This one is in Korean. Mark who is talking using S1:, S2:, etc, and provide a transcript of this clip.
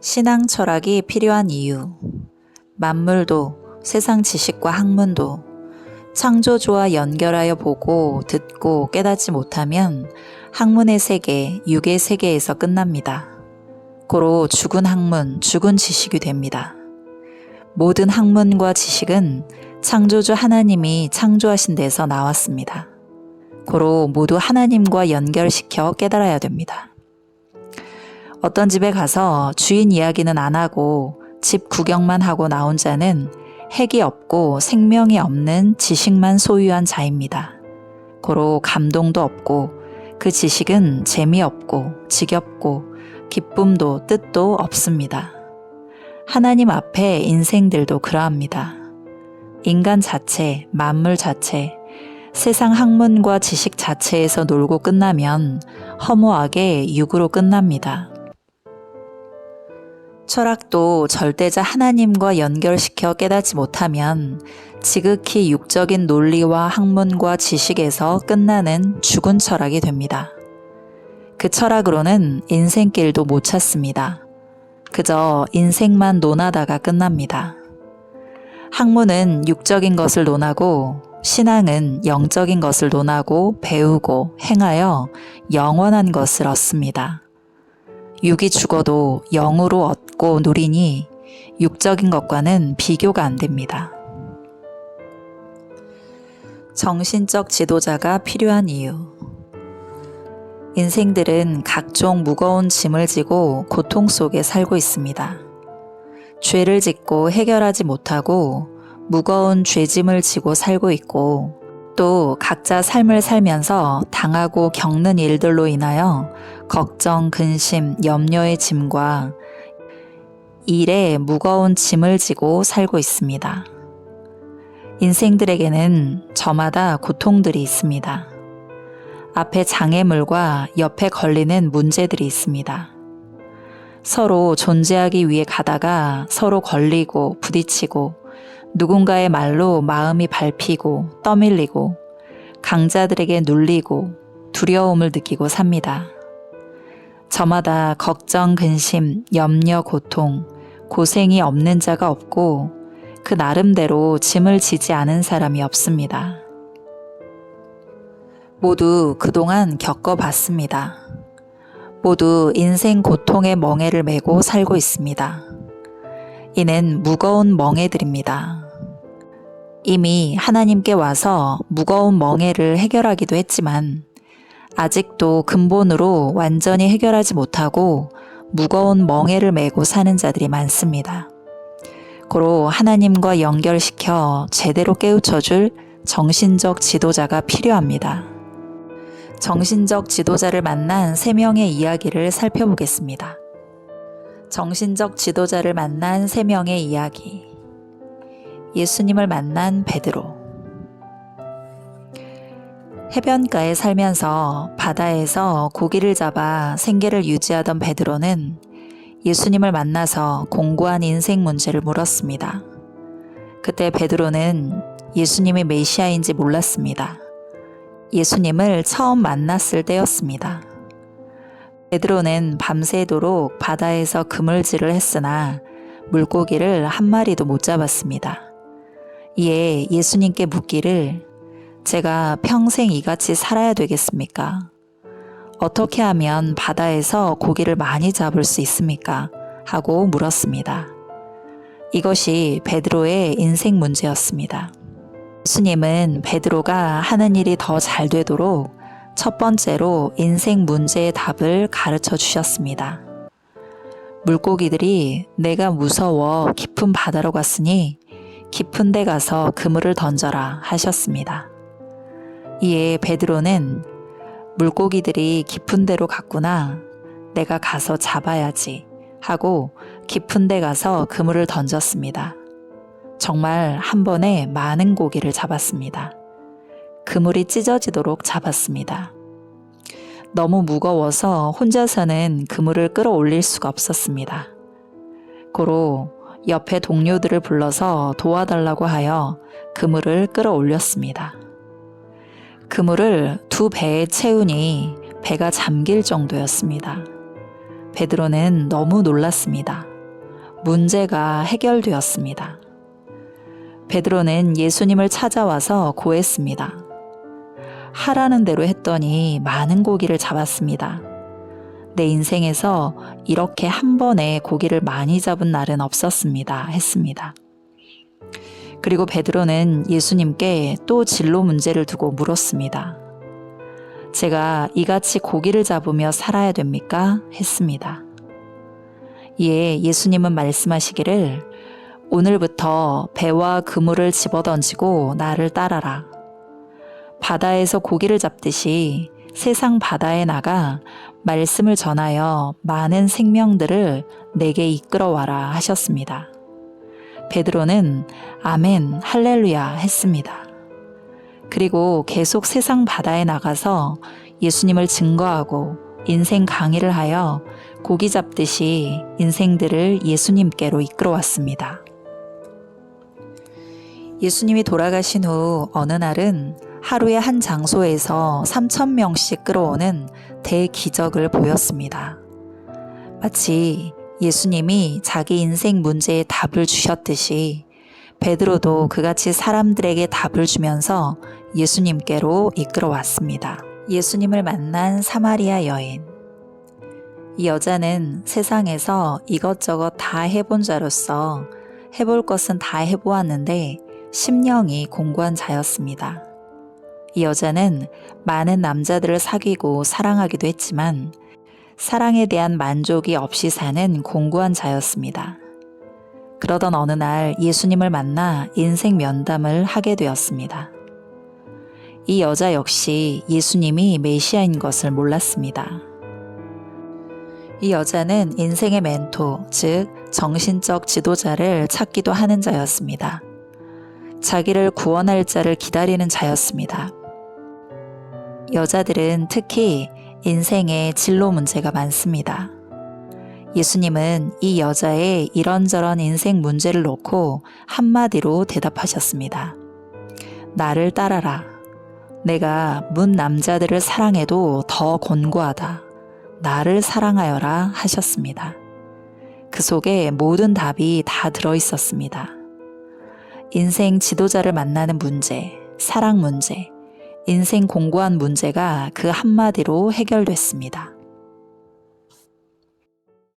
S1: 신앙 철학이 필요한 이유. 만물도, 세상 지식과 학문도 창조주와 연결하여 보고 듣고 깨닫지 못하면 학문의 세계, 육의 세계에서 끝납니다. 고로 죽은 학문, 죽은 지식이 됩니다. 모든 학문과 지식은 창조주 하나님이 창조하신 데서 나왔습니다. 고로 모두 하나님과 연결시켜 깨달아야 됩니다. 어떤 집에 가서 주인 이야기는 안 하고 집 구경만 하고 나온 자는 핵이 없고 생명이 없는 지식만 소유한 자입니다. 고로 감동도 없고 그 지식은 재미없고 지겹고 기쁨도 뜻도 없습니다. 하나님 앞에 인생들도 그러합니다. 인간 자체, 만물 자체, 세상 학문과 지식 자체에서 놀고 끝나면 허무하게 육으로 끝납니다. 철학도 절대자 하나님과 연결시켜 깨닫지 못하면 지극히 육적인 논리와 학문과 지식에서 끝나는 죽은 철학이 됩니다. 그 철학으로는 인생길도 못 찾습니다. 그저 인생만 논하다가 끝납니다. 학문은 육적인 것을 논하고 신앙은 영적인 것을 논하고 배우고 행하여 영원한 것을 얻습니다. 육이 죽어도 영으로 얻고 누리니 육적인 것과는 비교가 안 됩니다. 정신적 지도자가 필요한 이유. 인생들은 각종 무거운 짐을 지고 고통 속에 살고 있습니다. 죄를 짓고 해결하지 못하고 무거운 죄짐을 지고 살고 있고 또 각자 삶을 살면서 당하고 겪는 일들로 인하여 걱정, 근심, 염려의 짐과 일에 무거운 짐을 지고 살고 있습니다. 인생들에게는 저마다 고통들이 있습니다. 앞에 장애물과 옆에 걸리는 문제들이 있습니다. 서로 존재하기 위해 가다가 서로 걸리고 부딪히고 누군가의 말로 마음이 밟히고 떠밀리고 강자들에게 눌리고 두려움을 느끼고 삽니다. 저마다 걱정, 근심, 염려, 고통, 고생이 없는 자가 없고 그 나름대로 짐을 지지 않은 사람이 없습니다. 모두 그동안 겪어봤습니다. 모두 인생 고통의 멍에를 메고 살고 있습니다. 이는 무거운 멍에들입니다. 이미 하나님께 와서 무거운 멍에를 해결하기도 했지만 아직도 근본으로 완전히 해결하지 못하고 무거운 멍에를 메고 사는 자들이 많습니다. 고로 하나님과 연결시켜 제대로 깨우쳐줄 정신적 지도자가 필요합니다. 정신적 지도자를 만난 3명의 이야기를 살펴보겠습니다. 정신적 지도자를 만난 3명의 이야기. 예수님을 만난 베드로. 해변가에 살면서 바다에서 고기를 잡아 생계를 유지하던 베드로는 예수님을 만나서 공고한 인생 문제를 물었습니다. 그때 베드로는 예수님이 메시아인지 몰랐습니다. 예수님을 처음 만났을 때였습니다. 베드로는 밤새도록 바다에서 그물질을 했으나 물고기를 한 마리도 못 잡았습니다. 이에 예수님께 묻기를 제가 평생 이같이 살아야 되겠습니까? 어떻게 하면 바다에서 고기를 많이 잡을 수 있습니까? 하고 물었습니다. 이것이 베드로의 인생 문제였습니다. 예수님은 베드로가 하는 일이 더 잘 되도록 첫 번째로 인생 문제의 답을 가르쳐 주셨습니다. 물고기들이 내가 무서워 깊은 바다로 갔으니 깊은 데 가서 그물을 던져라 하셨습니다. 이에 베드로는 물고기들이 깊은 데로 갔구나. 내가 가서 잡아야지 하고 깊은 데 가서 그물을 던졌습니다. 정말 한 번에 많은 고기를 잡았습니다. 그물이 찢어지도록 잡았습니다. 너무 무거워서 혼자서는 그물을 끌어올릴 수가 없었습니다. 고로 옆에 동료들을 불러서 도와달라고 하여 그물을 끌어올렸습니다. 그물을 2배에 채우니 배가 잠길 정도였습니다. 베드로는 너무 놀랐습니다. 문제가 해결되었습니다. 베드로는 예수님을 찾아와서 고했습니다. 하라는 대로 했더니 많은 고기를 잡았습니다. 내 인생에서 이렇게 한 번에 고기를 많이 잡은 날은 없었습니다. 했습니다. 그리고 베드로는 예수님께 또 진로 문제를 두고 물었습니다. 제가 이같이 고기를 잡으며 살아야 됩니까? 했습니다. 이에 예수님은 말씀하시기를 오늘부터 배와 그물을 집어던지고 나를 따라라. 바다에서 고기를 잡듯이 세상 바다에 나가 말씀을 전하여 많은 생명들을 내게 이끌어와라 하셨습니다. 베드로는 아멘 할렐루야 했습니다. 그리고 계속 세상 바다에 나가서 예수님을 증거하고 인생 강의를 하여 고기 잡듯이 인생들을 예수님께로 이끌어왔습니다. 예수님이 돌아가신 후 어느 날은 하루에 한 장소에서 3,000명씩 끌어오는 대기적을 보였습니다. 마치 예수님이 자기 인생 문제에 답을 주셨듯이 베드로도 그같이 사람들에게 답을 주면서 예수님께로 이끌어왔습니다. 예수님을 만난 사마리아 여인. 이 여자는 세상에서 이것저것 다 해본 자로서 해볼 것은 다 해보았는데 심령이 공고한 자였습니다. 이 여자는 많은 남자들을 사귀고 사랑하기도 했지만 사랑에 대한 만족이 없이 사는 공고한 자였습니다. 그러던 어느 날 예수님을 만나 인생 면담을 하게 되었습니다. 이 여자 역시 예수님이 메시아인 것을 몰랐습니다. 이 여자는 인생의 멘토, 즉 정신적 지도자를 찾기도 하는 자였습니다. 자기를 구원할 자를 기다리는 자였습니다. 여자들은 특히 인생에 진로 문제가 많습니다. 예수님은 이 여자의 이런저런 인생 문제를 놓고 한마디로 대답하셨습니다. 나를 따라라. 내가 문 남자들을 사랑해도 더 권고하다. 나를 사랑하여라 하셨습니다. 그 속에 모든 답이 다 들어있었습니다. 인생 지도자를 만나는 문제, 사랑 문제, 인생 공고한 문제가 그 한마디로 해결됐습니다.